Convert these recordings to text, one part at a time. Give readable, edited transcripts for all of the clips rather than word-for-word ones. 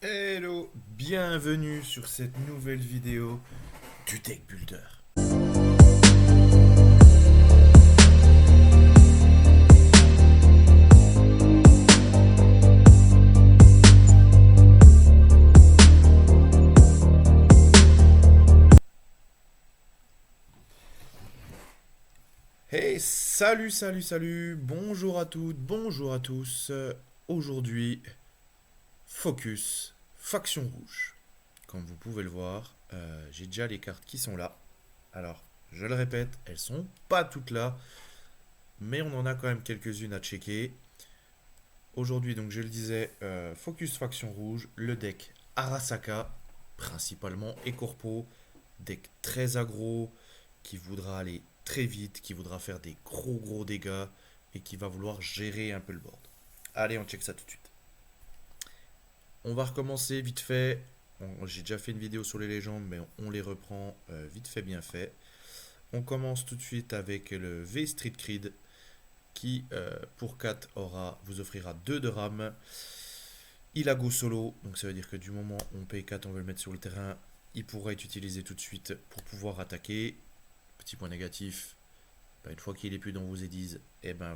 Hello, bienvenue sur cette nouvelle vidéo du Deck Builder. Hey, salut, bonjour à toutes, bonjour à tous. Aujourd'hui, focus, faction rouge. Comme vous pouvez le voir, j'ai déjà les cartes qui sont là. Alors, je le répète, elles sont pas toutes là, mais on en a quand même quelques-unes à checker. Aujourd'hui, donc je le disais, focus faction rouge, le deck Arasaka, principalement et corpo, deck très aggro, qui voudra aller très vite, qui voudra faire des gros dégâts et qui va vouloir gérer un peu le board. Allez, on check ça tout de suite. On va recommencer vite fait. J'ai déjà fait une vidéo sur les légendes, mais on les reprend vite fait, bien fait. On commence tout de suite avec le V Street Creed qui, pour 4, vous offrira 2 de RAM. Il a go solo, donc ça veut dire que du moment où on paye 4, on veut le mettre sur le terrain, il pourra être utilisé tout de suite pour pouvoir attaquer. Petit point négatif, une fois qu'il est plus dans vos Edis,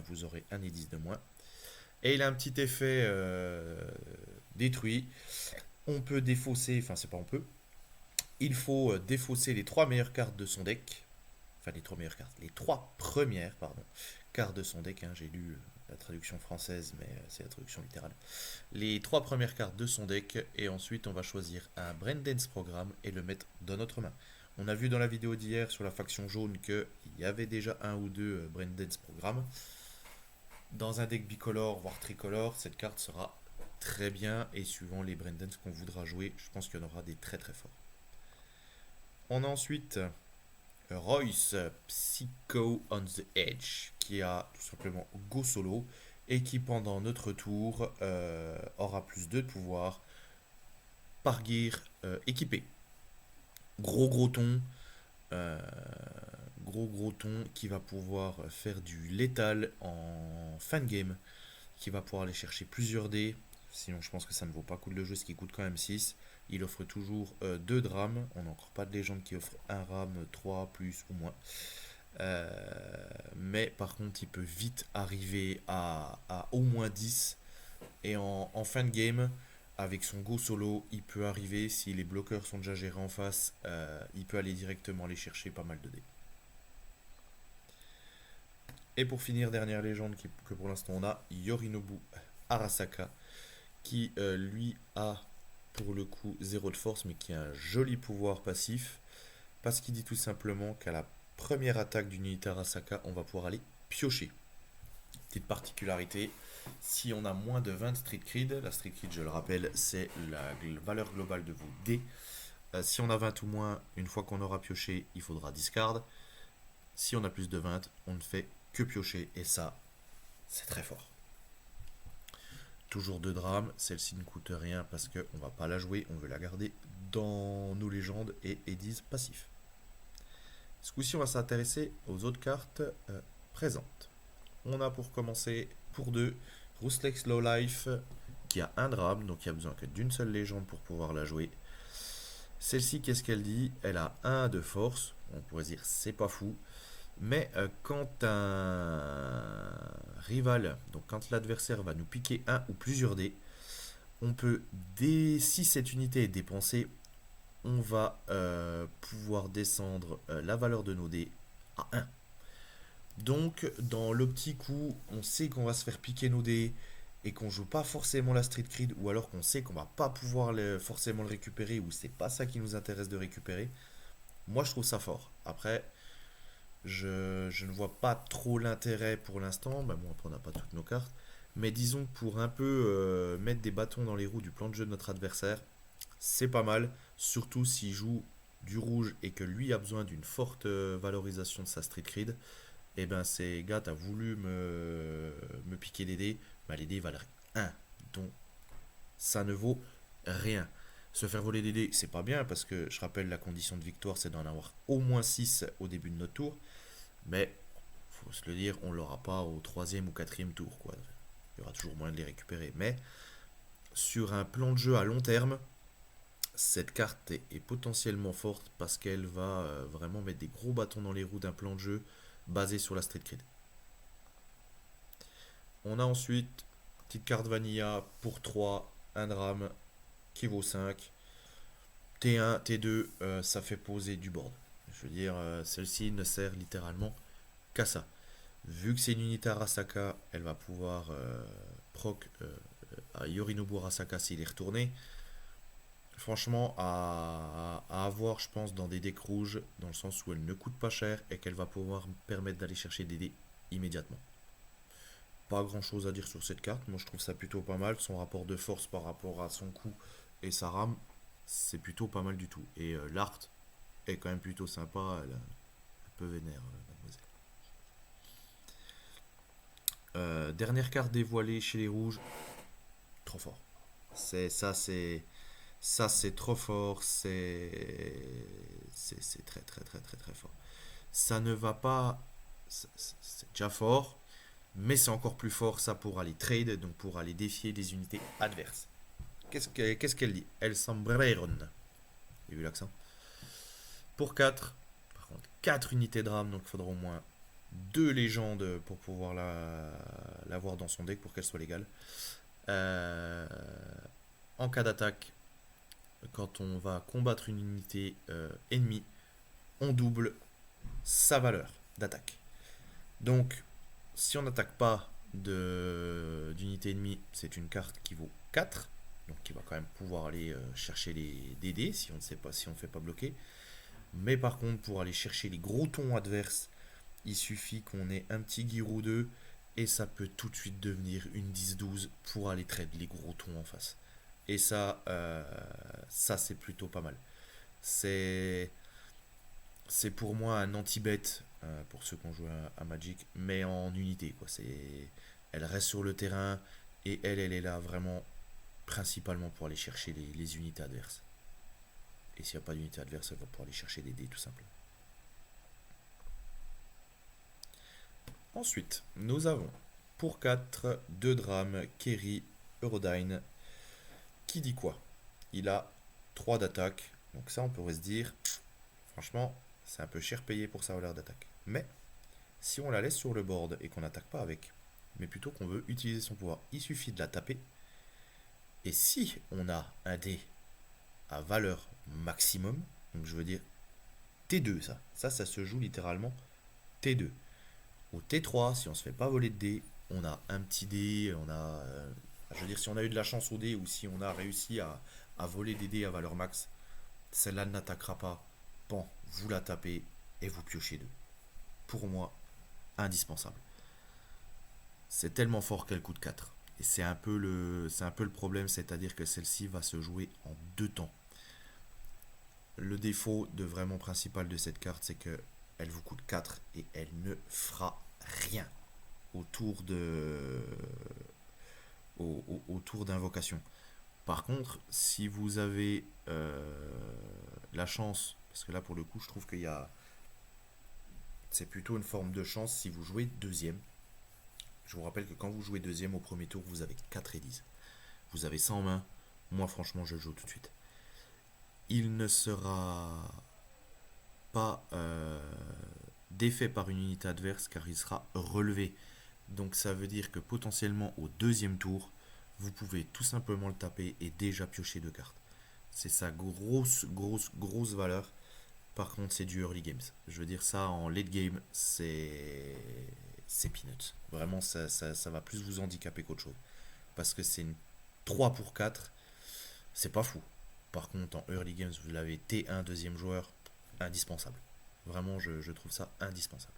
vous aurez un Edis de moins. Et il a un petit effet détruit. On peut défausser, enfin c'est pas on peut, il faut défausser les 3 meilleures cartes de son deck. Enfin les 3 meilleures cartes, les 3 premières, pardon, cartes de son deck. J'ai lu la traduction française, mais c'est la traduction littérale. Les 3 premières cartes de son deck, et ensuite on va choisir un Braindance Programme et le mettre dans notre main. On a vu dans la vidéo d'hier sur la faction jaune qu'il y avait déjà un ou deux Braindance Programmes. Dans un deck bicolore, voire tricolore, cette carte sera très bien, et suivant les Braindance qu'on voudra jouer, je pense qu'il y en aura des très forts. On a ensuite Royce Psycho on the Edge, qui a tout simplement go solo et qui pendant notre tour aura plus 2 de pouvoir par gear équipé. Gros ton, euh, gros ton qui va pouvoir faire du létal en fin de game, qui va pouvoir aller chercher plusieurs dés. Sinon, je pense que ça ne vaut pas coup de le jeu, ce qui coûte quand même 6. Il offre toujours 2 de RAM. On n'a encore pas de légende qui offre un RAM, 3 plus ou moins. Mais par contre, il peut vite arriver à au moins 10. Et en fin de game, avec son go solo, il peut arriver, si les bloqueurs sont déjà gérés en face, il peut aller directement aller chercher pas mal de dés. Et pour finir, dernière légende que pour l'instant on a, Yorinobu Arasaka, qui lui a pour le coup 0 de force, mais qui a un joli pouvoir passif, parce qu'il dit tout simplement qu'à la première attaque d'une unité Arasaka, on va pouvoir aller piocher. Petite particularité, si on a moins de 20 Street Creed, la Street Creed, je le rappelle, c'est la valeur globale de vos dés. Si on a 20 ou moins, une fois qu'on aura pioché, il faudra discard. Si on a plus de 20, on ne fait que piocher, et ça, c'est très fort. Toujours 2 drames, celle-ci ne coûte rien parce qu'on ne va pas la jouer, on veut la garder dans nos légendes et Edis passifs. Ce coup-ci, on va s'intéresser aux autres cartes présentes. On a pour commencer, pour 2, Ruslex Lowlife, qui a un drame, donc il n'y a besoin que d'une seule légende pour pouvoir la jouer. Celle-ci, qu'est-ce qu'elle dit? Elle a 1 de force, on pourrait dire c'est pas fou, mais quand un rival, donc quand l'adversaire va nous piquer un ou plusieurs dés, on peut, si cette unité est dépensée, on va pouvoir descendre la valeur de nos dés à 1. Donc, dans l'optique où on sait qu'on va se faire piquer nos dés et qu'on joue pas forcément la Street Creed, ou alors qu'on sait qu'on va pas pouvoir forcément le récupérer, ou c'est pas ça qui nous intéresse de récupérer, moi je trouve ça fort. Après, je ne vois pas trop l'intérêt pour l'instant. Bon, après, on n'a pas toutes nos cartes. Mais disons que pour un peu mettre des bâtons dans les roues du plan de jeu de notre adversaire, c'est pas mal. Surtout s'il joue du rouge et que lui a besoin d'une forte valorisation de sa Street Creed. Et ben c'est gars, t'as voulu me piquer des dés. Bah, les dés valent 1. Donc ça ne vaut rien. Se faire voler des dés, c'est pas bien parce que je rappelle la condition de victoire, c'est d'en avoir au moins 6 au début de notre tour. Mais faut se le dire, on l'aura pas au troisième ou quatrième tour, quoi. Il y aura toujours moyen de les récupérer. Mais sur un plan de jeu à long terme, cette carte est potentiellement forte parce qu'elle va vraiment mettre des gros bâtons dans les roues d'un plan de jeu basé sur la Street Cred. On a ensuite petite carte Vanilla pour 3, un drame qui vaut 5. T1, T2, ça fait poser du board. Je veux dire, celle-ci ne sert littéralement qu'à ça. Vu que c'est une unité Arasaka, elle va pouvoir proc à Yorinobu Arasaka s'il est retourné. Franchement, à avoir, je pense, dans des decks rouges, dans le sens où elle ne coûte pas cher et qu'elle va pouvoir me permettre d'aller chercher des dés immédiatement. Pas grand chose à dire sur cette carte, moi je trouve ça plutôt pas mal. Son rapport de force par rapport à son coût et sa rame, c'est plutôt pas mal du tout. Et l'art est quand même plutôt sympa, elle est un peu vénère, mademoiselle. Dernière carte dévoilée chez les rouges, trop fort. Ça c'est trop fort, c'est très très très très très fort. Ça ne va pas, c'est déjà fort, mais c'est encore plus fort ça pour aller trade, donc pour aller défier des unités adverses. Qu'est-ce qu'elle dit? El Sombreron. J'ai vu l'accent. Pour 4. Par contre, 4 unités de rame, donc il faudra au moins 2 légendes pour pouvoir l'avoir dans son deck pour qu'elle soit légale. Euh, en cas d'attaque, quand on va combattre une unité ennemie, on double sa valeur d'attaque. Donc, si on n'attaque pas d'unité ennemie, c'est une carte qui vaut 4. Donc, qui va quand même pouvoir aller chercher les DD si on ne sait pas, si on ne fait pas bloquer. Mais par contre, pour aller chercher les gros tons adverses, il suffit qu'on ait un petit Giroud 2 et ça peut tout de suite devenir une 10-12 pour aller trade les gros tons en face. Et ça c'est plutôt pas mal. C'est, c'est pour moi un anti-bet pour ceux qui ont joué à Magic, mais en unité quoi. Elle reste sur le terrain et elle est là vraiment principalement pour aller chercher les unités adverses. Et s'il n'y a pas d'unité adverse, elle va pouvoir aller chercher des dés tout simplement. Ensuite, nous avons pour 4 2 drames, Kerry, Eurodyne. Qui dit quoi? Il a 3 d'attaque. Donc ça, on pourrait se dire, franchement, c'est un peu cher payé pour sa valeur d'attaque. Mais, si on la laisse sur le board et qu'on n'attaque pas avec, mais plutôt qu'on veut utiliser son pouvoir, il suffit de la taper. Et si on a un dé à valeur maximum, donc je veux dire T2 ça se joue littéralement T2. Au T3, si on se fait pas voler de dés, on a un petit dé, je veux dire si on a eu de la chance au dé ou si on a réussi à voler des dés à valeur max, celle-là n'attaquera pas. Bon, vous la tapez et vous piochez deux. Pour moi, indispensable. C'est tellement fort qu'elle coûte 4. Et c'est un peu le problème, c'est-à-dire que celle-ci va se jouer en 2 temps. Le défaut de vraiment principal de cette carte, c'est que elle vous coûte 4 et elle ne fera rien autour autour d'invocation. Par contre, si vous avez la chance, parce que là pour le coup je trouve c'est plutôt une forme de chance si vous jouez deuxième. Je vous rappelle que quand vous jouez deuxième au premier tour, vous avez 4 Eddies. Vous avez ça en main. Moi franchement je joue tout de suite. Il ne sera pas défait par une unité adverse car il sera relevé. Donc ça veut dire que potentiellement au deuxième tour, vous pouvez tout simplement le taper et déjà piocher 2 cartes. C'est sa grosse valeur. Par contre, c'est du early games. Je veux dire ça en late game, c'est peanuts. Vraiment, ça va plus vous handicaper qu'autre chose. Parce que c'est une 3 pour 4, c'est pas fou. Par contre, en early games, vous l'avez T1 deuxième joueur, indispensable. Vraiment, je trouve ça indispensable.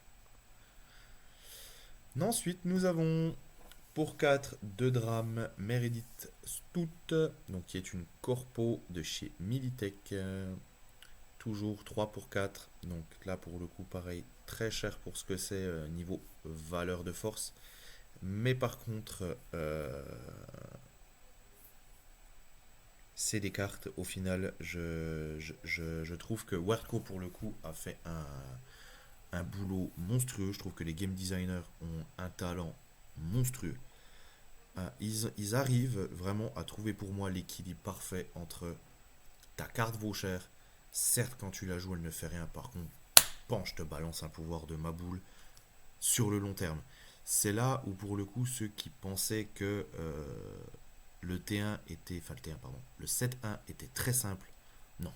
Ensuite, nous avons pour 4 2 drames Meredith Stout, donc qui est une corpo de chez Militech. Toujours 3 pour 4. Donc là, pour le coup, pareil, très cher pour ce que c'est niveau valeur de force. Mais par contre, c'est des cartes. Au final, je trouve que Warco, pour le coup, a fait un boulot monstrueux. Je trouve que les game designers ont un talent monstrueux. Ils arrivent vraiment à trouver pour moi l'équilibre parfait entre ta carte vaut cher. Certes, quand tu la joues, elle ne fait rien. Par contre, pan, je te balance un pouvoir de ma boule sur le long terme. C'est là où, pour le coup, ceux qui pensaient que le T1 était. Enfin, le T1, pardon. Le 7-1 était très simple. Non.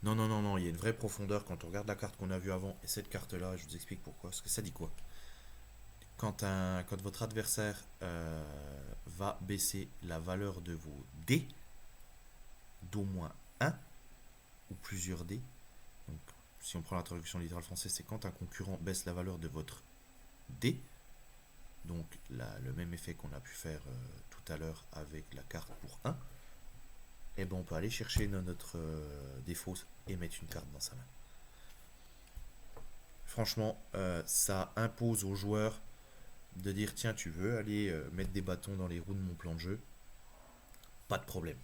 Non, non, non, non. Il y a une vraie profondeur quand on regarde la carte qu'on a vue avant et cette carte-là. Je vous explique pourquoi. Parce que ça dit quoi? Quand votre adversaire va baisser la valeur de vos dés d'au moins un ou plusieurs dés. Donc, si on prend la traduction littérale française, c'est quand un concurrent baisse la valeur de votre dé. Donc, le même effet qu'on a pu faire tout à l'heure avec la carte pour 1. Et ben on peut aller chercher notre défaut et mettre une carte dans sa main. Franchement, ça impose aux joueurs de dire tiens, tu veux aller mettre des bâtons dans les roues de mon plan de jeu, pas de problème.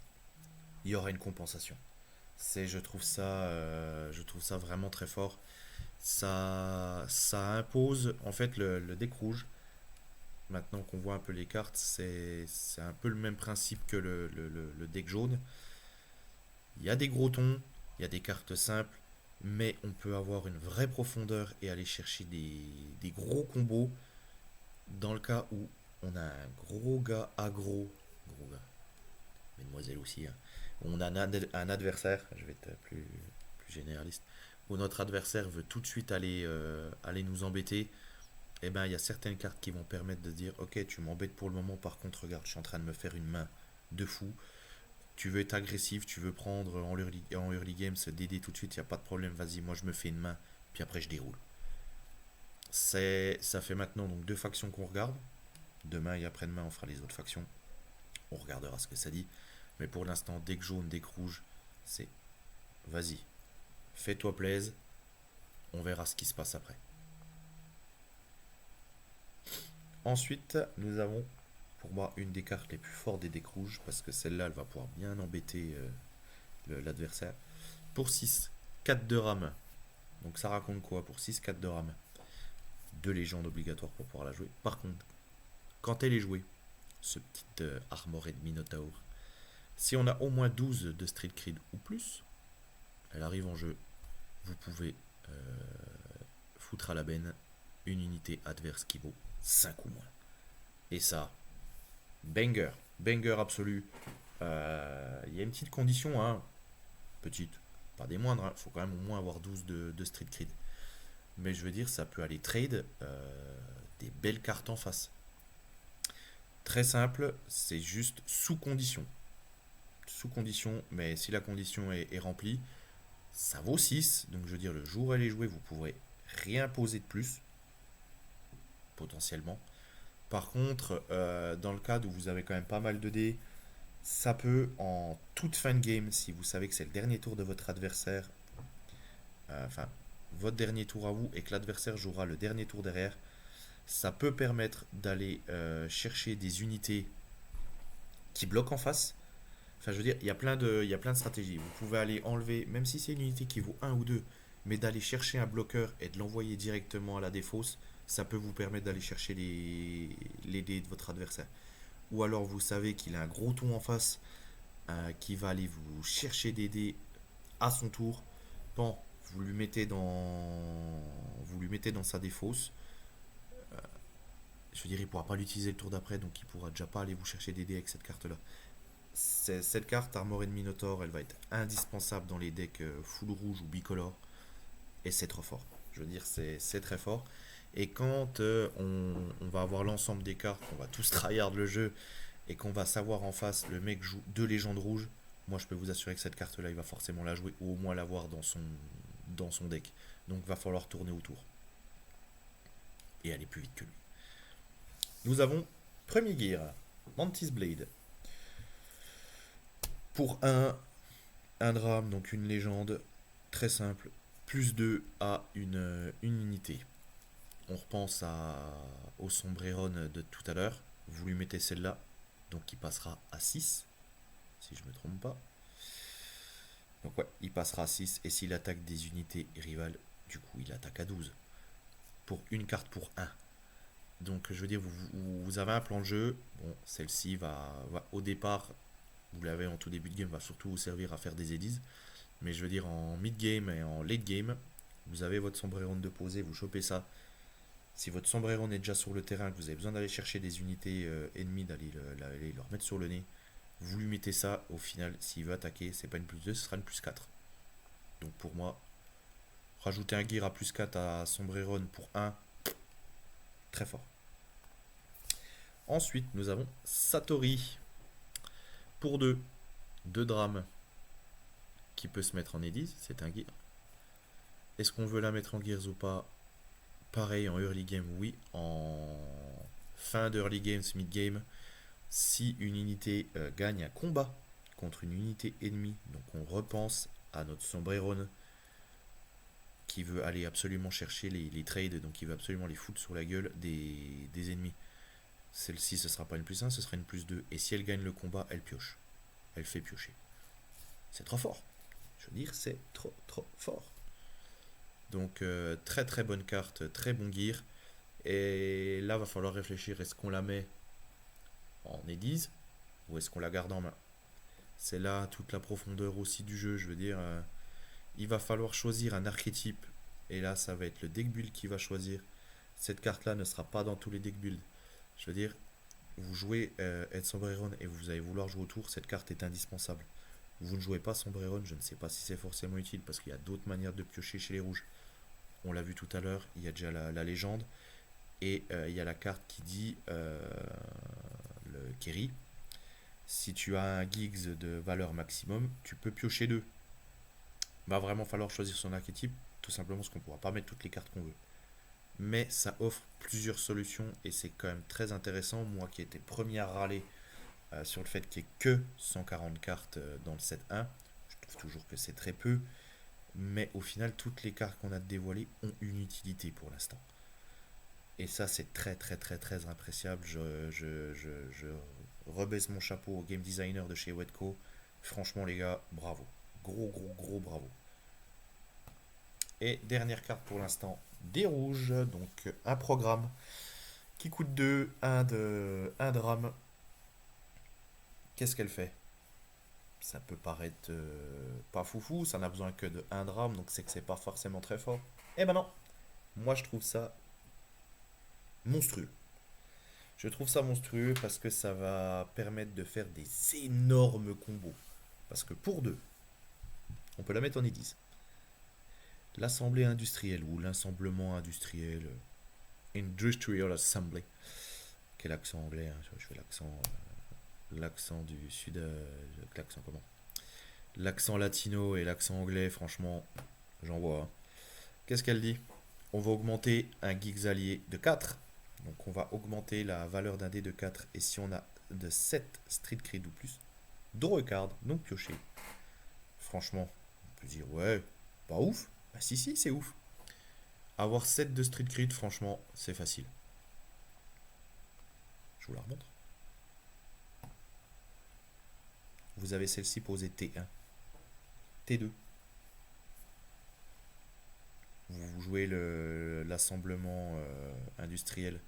Il y aura une compensation. Je trouve ça vraiment très fort. Ça impose en fait le deck rouge. Maintenant qu'on voit un peu les cartes, c'est un peu le même principe que le deck jaune. Il y a des gros tons, il y a des cartes simples, mais on peut avoir une vraie profondeur et aller chercher des gros combos dans le cas où on a un gros gars aggro, gros gars, mesdemoiselles aussi, hein, on a un adversaire, je vais être plus généraliste, où notre adversaire veut tout de suite aller nous embêter. Et ben il y a certaines cartes qui vont permettre de dire ok, tu m'embêtes pour le moment, par contre regarde, je suis en train de me faire une main de fou, tu veux être agressif, tu veux prendre en early game ce DD tout de suite, il n'y a pas de problème, vas-y, moi je me fais une main, puis après je déroule. Ça fait maintenant donc 2 factions qu'on regarde. Demain et après-demain, on fera les autres factions. On regardera ce que ça dit. Mais pour l'instant, deck jaune, deck rouge, c'est vas-y, fais-toi plaise, on verra ce qui se passe après. Ensuite, nous avons pour moi une des cartes les plus fortes des decks rouges, parce que celle-là, elle va pouvoir bien embêter l'adversaire. Pour 6, 4 de rame. Donc ça raconte quoi pour 6, 4 de rame? 2 légendes obligatoires pour pouvoir la jouer. Par contre, quand elle est jouée, ce petit Armored Minotaur, si on a au moins 12 de Street Cred ou plus, elle arrive en jeu, vous pouvez foutre à la benne une unité adverse qui vaut 5 ou moins. Et ça, banger, banger absolu. Il y a une petite condition, hein, petite, pas des moindres, il faut quand même au moins avoir 12 de Street Cred. Mais je veux dire, ça peut aller trade des belles cartes en face. Très simple, c'est juste sous condition. Sous condition, mais si la condition est remplie, ça vaut 6. Donc je veux dire, le jour où elle est jouée, vous pourrez rien poser de plus, potentiellement. Par contre, dans le cas où vous avez quand même pas mal de dés, ça peut, en toute fin de game, si vous savez que c'est le dernier tour de votre adversaire, enfin, votre dernier tour à vous, et que l'adversaire jouera le dernier tour derrière, ça peut permettre d'aller chercher des unités qui bloquent en face. Enfin, je veux dire, il y a plein de stratégies. Vous pouvez aller enlever, même si c'est une unité qui vaut 1 ou 2, mais d'aller chercher un bloqueur et de l'envoyer directement à la défausse, ça peut vous permettre d'aller chercher les dés de votre adversaire. Ou alors vous savez qu'il a un gros ton en face qui va aller vous chercher des dés à son tour. Bon, vous lui mettez dans sa défausse. Je veux dire, il ne pourra pas l'utiliser le tour d'après, donc il ne pourra déjà pas aller vous chercher des dés avec cette carte-là. Cette carte Armored Minotaur, elle va être indispensable dans les decks full rouge ou bicolore, et c'est trop fort. Je veux dire, c'est très fort. Et quand on va avoir l'ensemble des cartes, on va tous tryhard le jeu, et qu'on va savoir en face, le mec joue 2 légendes rouges, moi je peux vous assurer que cette carte-là, il va forcément la jouer, ou au moins l'avoir dans son deck. Donc va falloir tourner autour. Et aller plus vite que lui. Nous avons premier gear, Mantis Blade. Pour un drame, donc une légende, très simple, plus 2 à une unité. On repense au Sombreron de tout à l'heure. Vous lui mettez celle-là, donc il passera à 6, si je ne me trompe pas. Donc ouais, il passera à 6, et s'il attaque des unités rivales, du coup il attaque à 12. Pour une carte pour 1. Donc je veux dire, vous avez un plan de jeu. Bon, celle-ci va au départ, vous l'avez en tout début de game, va surtout vous servir à faire des eddies. Mais je veux dire, en mid-game et en late-game, vous avez votre Sombreron de poser, vous chopez ça. Si votre Sombreron est déjà sur le terrain, que vous avez besoin d'aller chercher des unités ennemies, d'aller le remettre sur le nez, vous lui mettez ça. Au final, s'il veut attaquer, c'est pas une plus 2, ce sera une plus 4. Donc pour moi, rajouter un gear à plus 4 à Sombreron pour 1, très fort. Ensuite, nous avons Satori pour 2. 2 drames qui peut se mettre en Eddies, c'est un gear. Est-ce qu'on veut la mettre en gears ou pas? Pareil, en early game, oui. En fin d'early game, mid game, si une unité gagne un combat contre une unité ennemie, donc on repense à notre Sombreron qui veut aller absolument chercher les trades, donc il veut absolument les foutre sur la gueule des ennemis. Celle-ci, ce sera pas une plus 1, ce sera une plus 2. Et si elle gagne le combat, elle pioche. Elle fait piocher. C'est trop fort. Je veux dire, c'est trop fort. Donc très très bonne carte, très bon gear. Et là, va falloir réfléchir, est-ce qu'on la met en Eddies ou est-ce qu'on la garde en main? C'est là toute la profondeur aussi du jeu. Je veux dire, il va falloir choisir un archétype. Et là, ça va être le deck build qui va choisir. Cette carte-là ne sera pas dans tous les deck builds. Je veux dire, vous jouez Ed Sombreron et vous allez vouloir jouer autour, cette carte est indispensable. Vous ne jouez pas Sombreron, je ne sais pas si c'est forcément utile parce qu'il y a d'autres manières de piocher chez les rouges. On l'a vu tout à l'heure, il y a déjà la légende et il y a la carte qui dit le Kerry. Si tu as un Giggs de valeur maximum, tu peux piocher 2. Va vraiment falloir choisir son archétype, tout simplement parce qu'on ne pourra pas mettre toutes les cartes qu'on veut. Mais ça offre plusieurs solutions et c'est quand même très intéressant. Moi qui étais premier à râler sur le fait qu'il n'y ait que 140 cartes dans le set 1, je trouve toujours que c'est très peu. Mais au final, toutes les cartes qu'on a dévoilées ont une utilité pour l'instant. Et ça, c'est très très très très appréciable. Je rebaisse mon chapeau au game designer de chez Wetco. Franchement, les gars, bravo. Gros bravo. Et dernière carte pour l'instant, des rouges. Donc un programme qui coûte 2, un drame. Qu'est-ce qu'elle fait? Ça peut paraître pas foufou, ça n'a besoin que de 1 drame, donc c'est que c'est pas forcément très fort. Eh ben non, moi je trouve ça monstrueux. Je trouve ça monstrueux parce que ça va permettre de faire des énormes combos. Parce que pour 2, on peut la mettre en Eddies. L'assemblée industrielle ou l'assemblement industriel, Industrial Assembly, quel accent anglais, hein, je fais l'accent du sud, l'accent comment? L'accent latino et l'accent anglais, franchement, j'en vois. Hein. Qu'est-ce qu'elle dit? On va augmenter un Giggs allié de 4. Donc on va augmenter la valeur d'un dé de 4. Et si on a de 7 Street Cred ou plus, draw a card, donc piocher. Franchement, on peut dire ouais, pas ouf. Bah si, c'est ouf. Avoir 7 de Street Cred, franchement, c'est facile. Je vous la remontre. Vous avez celle-ci posée T1. T2. Vous jouez l'assemblement industriel.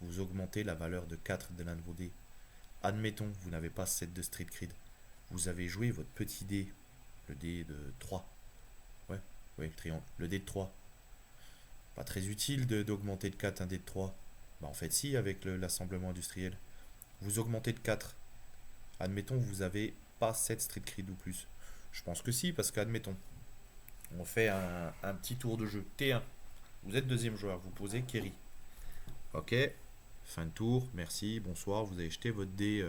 Vous augmentez la valeur de 4 de l'un de vos dés. Admettons, vous n'avez pas 7 de Street Cred. Vous avez joué votre petit dé, le dé de 3. Ouais, le triangle. Le dé de 3. Pas très utile d'augmenter de 4 un dé de 3. Bah en fait si, avec l'assemblement industriel. Vous augmentez de 4. Admettons, vous avez pas 7 Street Cred ou plus. Je pense que si, parce qu'admettons, on fait un petit tour de jeu. T1. Vous êtes deuxième joueur, vous posez Kerry. Ok, fin de tour, merci, bonsoir, vous avez jeté votre dé.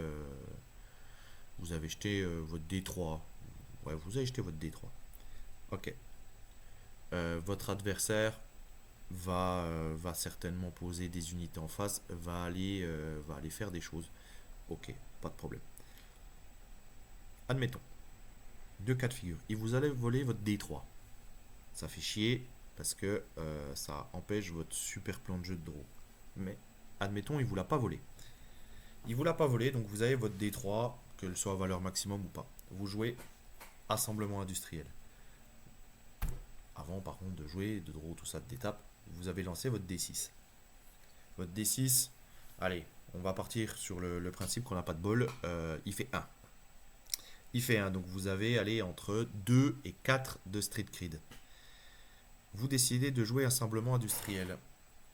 Vous avez jeté votre D3. Ouais, vous avez jeté votre D3. Ok. Votre adversaire va certainement poser des unités en face, va aller faire des choses. Ok, pas de problème. Admettons, deux cas de figure. Il vous allait voler votre D3. Ça fait chier parce que ça empêche votre super plan de jeu de draw. Mais admettons, il vous l'a pas volé. Il vous l'a pas volé, donc vous avez votre D3, qu'elle soit à valeur maximum ou pas. Vous jouez assemblement industriel. Avant, par contre, de jouer, de draw, tout ça, d'étape, vous avez lancé votre D6. Votre D6, allez, on va partir sur le principe qu'on n'a pas de bol. Il fait 1. Il fait 1, donc vous avez allez, entre 2 et 4 de Street Cred. Vous décidez de jouer assemblement industriel.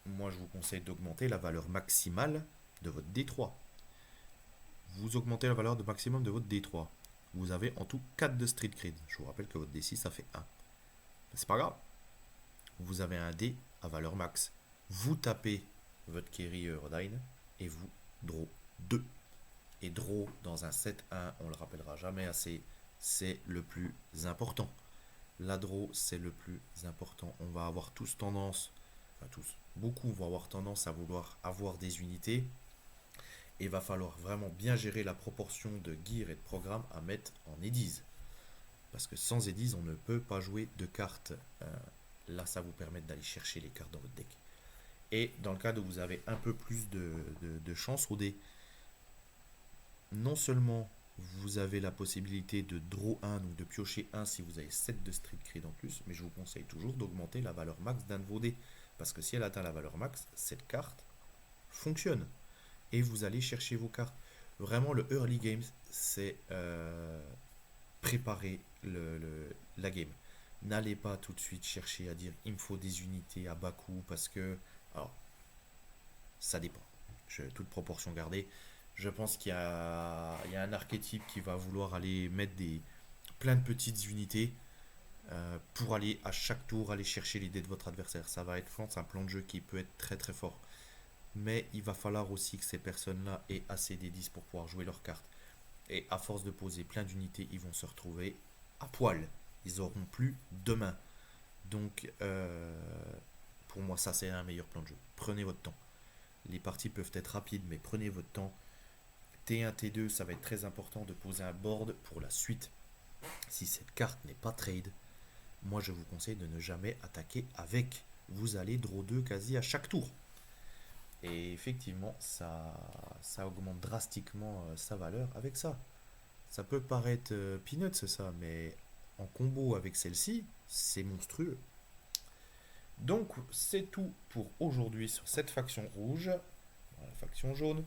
Moi, je vous conseille d'augmenter la valeur maximale de votre D3. Vous augmentez la valeur de maximum de votre D3. Vous avez en tout 4 de Street Cred. Je vous rappelle que votre D6, ça fait 1. C'est pas grave. Vous avez un D à valeur max. Vous tapez votre Kerry Eurodyne et vous draw 2. Et draw dans un 7-1, on le rappellera jamais assez, c'est le plus important. La draw, c'est le plus important. On va avoir tous tendance, enfin tous, beaucoup vont avoir tendance à vouloir avoir des unités. Et il va falloir vraiment bien gérer la proportion de gear et de programme à mettre en Ediz. Parce que sans Ediz, on ne peut pas jouer de cartes. Là, ça vous permet d'aller chercher les cartes dans votre deck. Et dans le cas où vous avez un peu plus de chance au dé, non seulement vous avez la possibilité de draw 1, donc de piocher 1 si vous avez 7 de Street Cred en plus, mais je vous conseille toujours d'augmenter la valeur max d'un de vos dés. Parce que si elle atteint la valeur max, cette carte fonctionne. Et vous allez chercher vos cartes. Vraiment, le early game, c'est préparer la game. N'allez pas tout de suite chercher à dire il me faut des unités à bas coût parce que... Alors, ça dépend. Toute proportion gardée. Je pense qu'il y a un archétype qui va vouloir aller mettre plein de petites unités pour aller à chaque tour aller chercher l'idée de votre adversaire. Ça va être un plan de jeu qui peut être très très fort. Mais il va falloir aussi que ces personnes-là aient assez des 10 pour pouvoir jouer leurs cartes. Et à force de poser plein d'unités, ils vont se retrouver à poil. Ils n'auront plus de main. Donc, pour moi, ça, c'est un meilleur plan de jeu. Prenez votre temps. Les parties peuvent être rapides, mais prenez votre temps. T1, T2, ça va être très important de poser un board pour la suite. Si cette carte n'est pas trade, moi, je vous conseille de ne jamais attaquer avec. Vous allez draw 2 quasi à chaque tour. Et effectivement, ça augmente drastiquement sa valeur avec ça. Ça peut paraître peanuts, c'est ça, mais en combo avec celle-ci, c'est monstrueux. Donc, c'est tout pour aujourd'hui sur cette faction rouge. La faction jaune.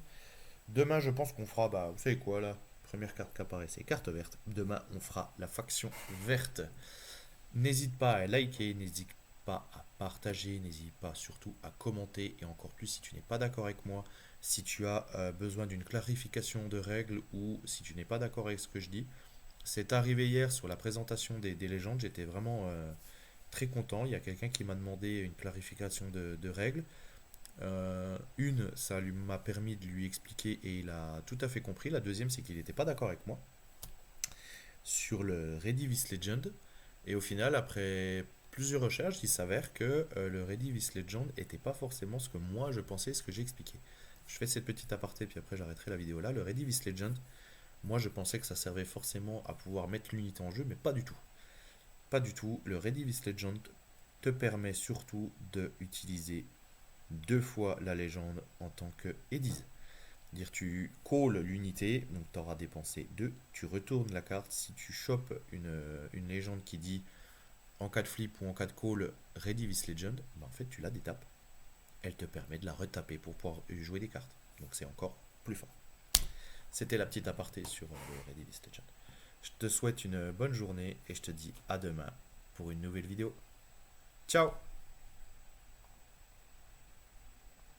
Demain, je pense qu'on fera, vous savez quoi là? Première carte qui apparaît, c'est carte verte. Demain, on fera la faction verte. N'hésite pas à liker, n'hésite pas à partager, n'hésite pas surtout à commenter et encore plus si tu n'es pas d'accord avec moi, si tu as besoin d'une clarification de règles ou si tu n'es pas d'accord avec ce que je dis. C'est arrivé hier sur la présentation des légendes, j'étais vraiment très content. Il y a quelqu'un qui m'a demandé une clarification de règles. Ça m'a permis de lui expliquer et il a tout à fait compris. La deuxième, c'est qu'il n'était pas d'accord avec moi sur le Redivis Legend. Et au final, après plusieurs recherches, il s'avère que le Redivis Legend n'était pas forcément ce que moi je pensais, ce que j'ai expliqué. Je fais cette petite aparté, puis après j'arrêterai la vidéo là. Le Redivis Legend, moi je pensais que ça servait forcément à pouvoir mettre l'unité en jeu, mais pas du tout. Pas du tout. Le Redivis Legend te permet surtout d'utiliser 2 fois la légende en tant que Ediz. Dire tu calls l'unité, donc tu auras dépensé 2, tu retournes la carte. Si tu chopes une légende qui dit en cas de flip ou en cas de call Redivis Legend, en fait tu la détapes. Elle te permet de la retaper pour pouvoir jouer des cartes. Donc c'est encore plus fort. C'était la petite aparté sur le Redivis Legend. Je te souhaite une bonne journée et je te dis à demain pour une nouvelle vidéo. Ciao!